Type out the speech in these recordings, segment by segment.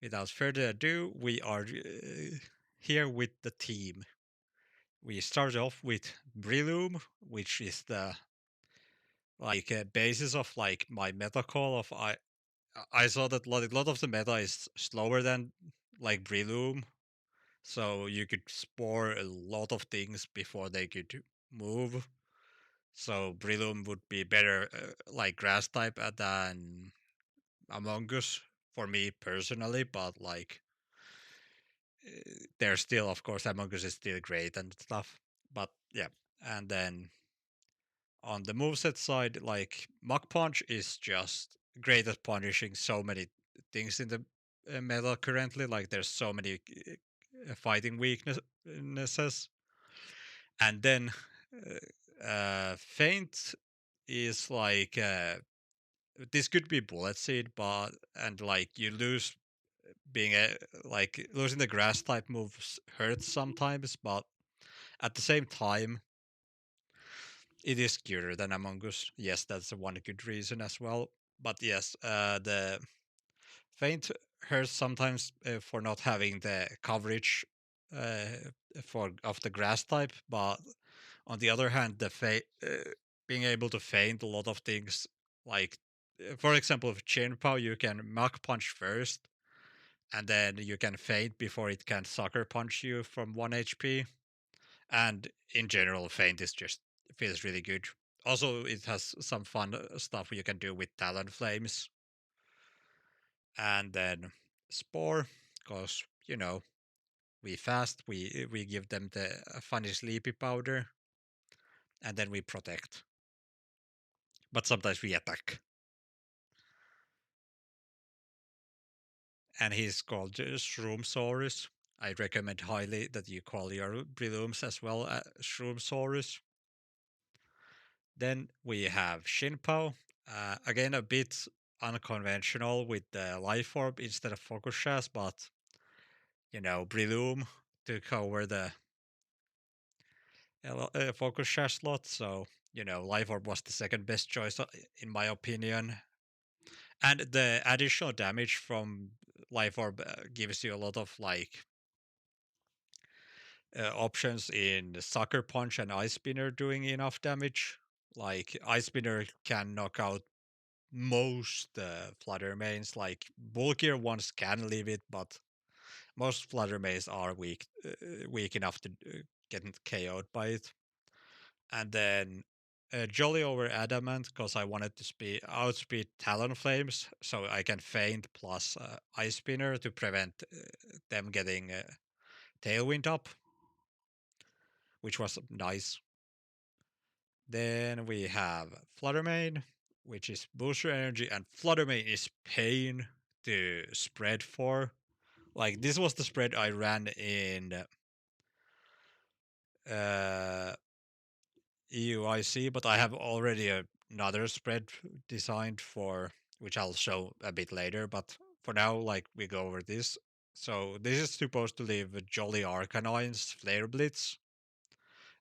without further ado, we are here with the team. We start off with Breloom, which is the basis of like my meta call of I saw that lot of the meta is slower than like Breloom, so you could spore a lot of things before they could move. So Breloom would be better like grass type than Among Us for me personally, but like there's still, of course, Among Us is still great and stuff. But yeah, and then on the moveset side, like Mach Punch is just great at punishing so many things in the meta currently. Like there's so many fighting weaknesses, and then Feint is like this could be Bullet Seed, but and like you lose being a like losing the grass type moves hurts sometimes, but at the same time, it is cuter than Among Us. Yes, that's one good reason as well. But yes, the feint hurts sometimes for not having the coverage for of the grass type. But on the other hand, being able to feint a lot of things, like for example, with Chinpao, you can Mach Punch first, and then you can feint before it can sucker punch you from 1 HP. And in general, feint is just feels really good. Also, it has some fun stuff you can do with Talon Flames, and then Spore, because we fast, we give them the funny sleepy powder, and then we protect. But sometimes we attack, and he's called Shroomsaurus. I recommend highly that you call your Brilooms as well Shroomsaurus. Then we have Shinpao. Again, a bit unconventional with the life orb instead of focus shaft, but Breloom took over the focus shaft slot, so life orb was the second best choice in my opinion. And the additional damage from life orb gives you a lot of like options in Sucker Punch and Ice Spinner doing enough damage. Like Ice Spinner can knock out most flutter mains. Like bulkier ones can leave it, but most flutter mains are weak enough to get KO'd by it. And then Jolly over Adamant because I wanted to outspeed Talonflames, so I can feint plus Ice Spinner to prevent them getting Tailwind up, which was nice. Then we have Fluttermane, which is booster energy, and Fluttermane is pain to spread for. Like this was the spread I ran in uh, EUIC, but I have already another spread designed for which I'll show a bit later. But for now, like we go over this. So this is supposed to leave Jolly Arcanine's Flare Blitz.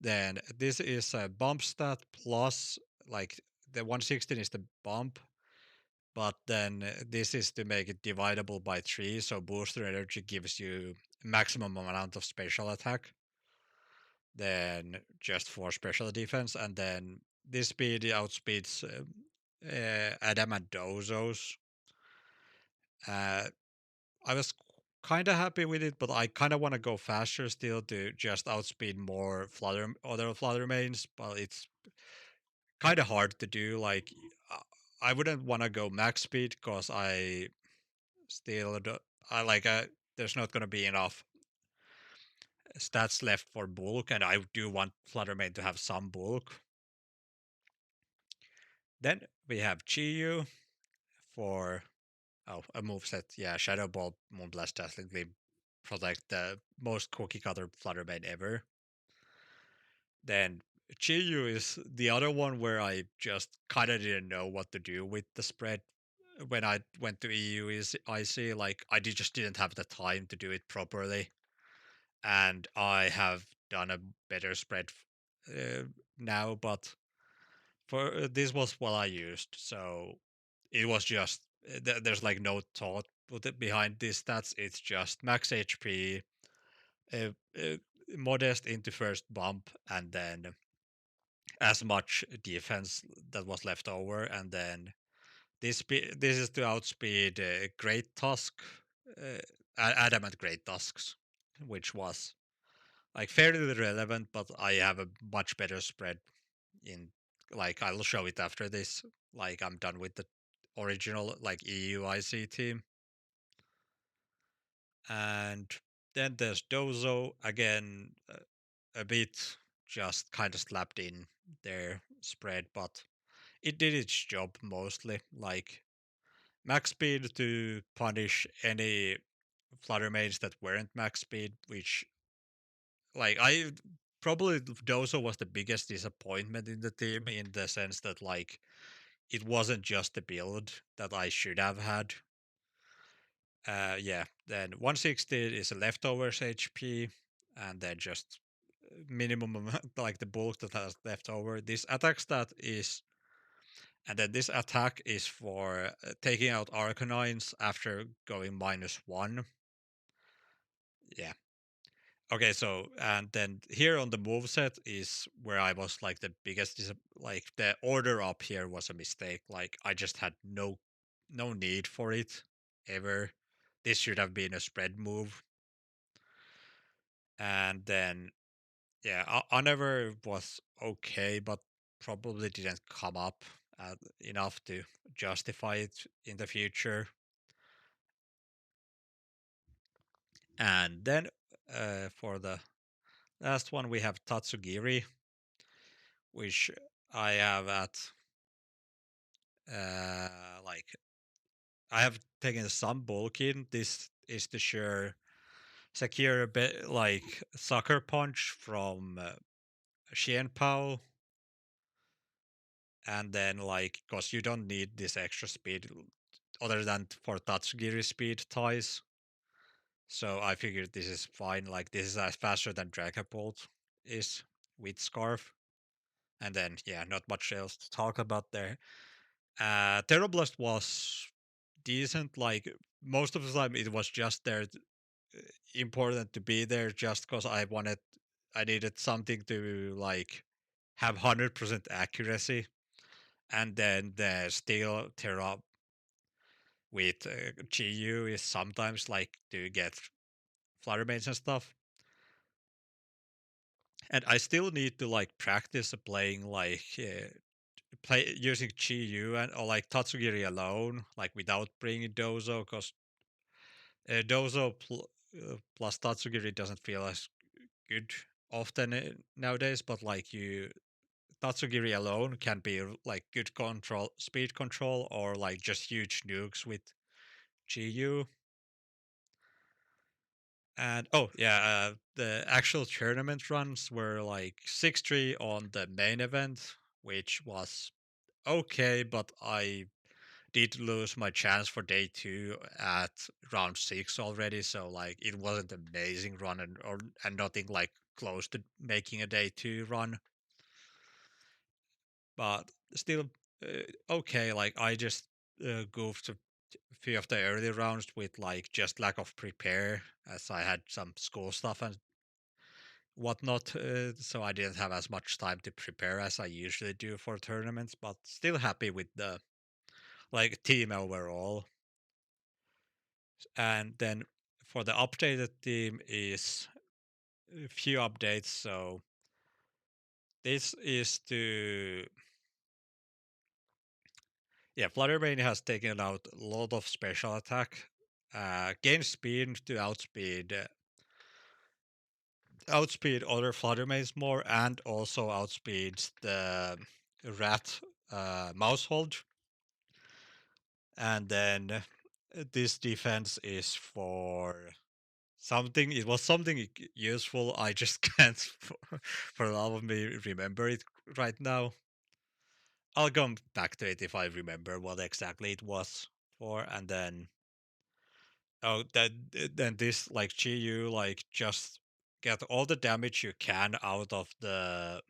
Then this is a bump stat plus like the 116 is the bump, but then this is to make it dividable by 3, so booster energy gives you maximum amount of special attack, then just for special defense, and then this speed outspeeds Adamant Dozos. Uh, I was kind of happy with it, but I kind of want to go faster still to just outspeed more other flutter mains, but it's kind of hard to do. Like, I wouldn't want to go max speed because still I like there's not going to be enough stats left for bulk, and I do want Fluttermane to have some bulk. Then we have Chiyu for a moveset. Yeah, Shadow Ball, Moonblast, Dazzling Gleam protect the most cookie cutter Fluttermane ever. Then Chiyu is the other one where I just kind of didn't know what to do with the spread when I went to EUIC. Like I just didn't have the time to do it properly, and I have done a better spread uh, now. But for this was what I used, so it was just there's like no thought put it behind these stats, it's just max HP, uh, uh, modest into first bump, and then as much defense that was left over, and then this is to outspeed Great Tusk, uh, Adamant Great Tusks, which was like fairly relevant, but I have a much better spread in like I'll show it after this. Like I'm done with the original like EUIC team. And then there's Dozo again, a bit just kind of slapped in their spread, but it did its job mostly. Like max speed to punish any flutter mains that weren't max speed, which like I probably Dozo was the biggest disappointment in the team in the sense that like it wasn't just the build that I should have had. Yeah, then 160 is a leftovers HP, and then just minimum like the bulk that has left over. This attack stat is, and then this attack is for taking out Arcanines after going -1. Yeah. Okay, so and then here on the move set is where I was like the biggest like the order up here was a mistake. Like I just had no need for it ever. This should have been a spread move. And then yeah, never was okay, but probably didn't come up enough to justify it in the future. And then for the last one, we have Tatsugiri, which I have at like I have taken some bulk in. This is to sure secure a bit like sucker punch from Xianpao, and then like because you don't need this extra speed other than for Tatsugiri speed ties. So I figured this is fine. Like this is as faster than Dragapult is with Scarf. And then yeah, not much else to talk about there. Terrablast was decent. Like most of the time, it was just there, important to be there, just because I needed something to like have 100% accuracy, and then the steel Terra with GU is sometimes like to get Fluttermains and stuff. And I still need to like practice playing like play using GU and or like Tatsugiri alone, like without bringing Dozo, because plus Tatsugiri doesn't feel as good often nowadays. But like you, Tatsugiri alone can be like good control, speed control, or like just huge nukes with GU. And oh yeah, the actual tournament runs were like 6-3 on the main event, which was okay, but I did lose my chance for day two at round six already, so like it wasn't amazing run and nothing like close to making a day two run, but still okay. Like I just goofed a few of the early rounds with like just lack of prepare, as I had some school stuff and whatnot, so I didn't have as much time to prepare as I usually do for tournaments. But still happy with the like team overall. And then for the updated team is a few updates. So this is to yeah, Fluttermane has taken out a lot of special attack, gain speed to outspeed other Fluttermanes more, and also outspeeds the rat mousehold. And then this defense is for something. It was something useful. I just can't, for the love of me, remember it right now. I'll come back to it if I remember what exactly it was for, and then oh, then this like GU like just get all the damage you can out of the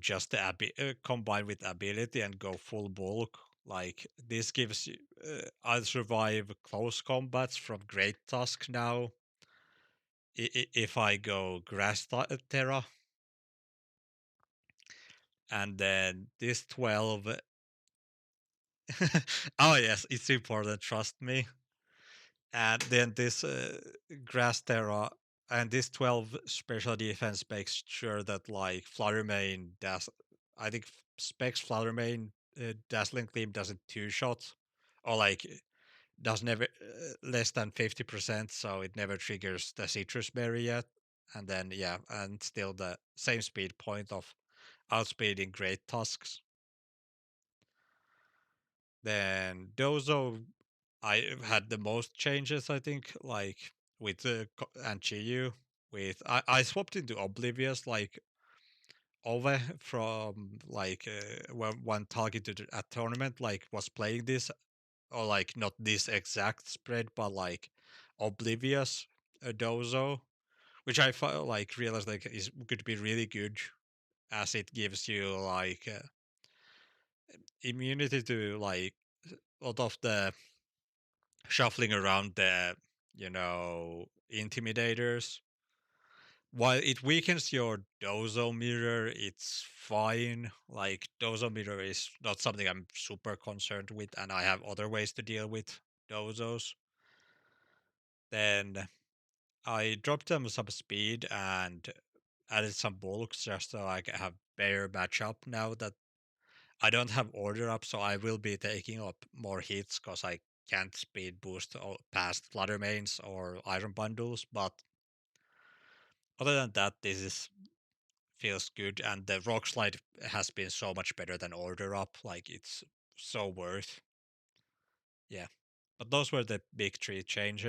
just the combined with ability and go full bulk. Like this gives you, I survive close combats from Great Tusk now. If I go Terra, and then this 12. Oh yes, it's important. Trust me. And then this Grass Terra and this 12 special defense makes sure that like Fluttermane does. I think Specs Fluttermane Dazzling Gleam doesn't two shot or like does never less than 50%, so it never triggers the Citrus Berry yet. And then yeah, and still the same speed point of outspeeding Great Tusks. Then Dozo, I had the most changes, I think, like with and Chiyu. With I swapped into Oblivious like over from like when one targeted a tournament like was playing this or like not this exact spread but like Oblivious Dozo, which I felt like realized like is could be really good as it gives you like immunity to like a lot of the shuffling around the, intimidators. While it weakens your dozo mirror, it's fine. Like dozo mirror is not something I'm super concerned with, and I have other ways to deal with dozos. Then I dropped them some speed and added some bulks just so I can have better matchup now that I don't have order up, so I will be taking up more hits because I can't speed boost past flutter mains or iron bundles. But other than that, this is feels good, and the rock slide has been so much better than order up. Like it's so worth. Yeah, but those were the big three changes.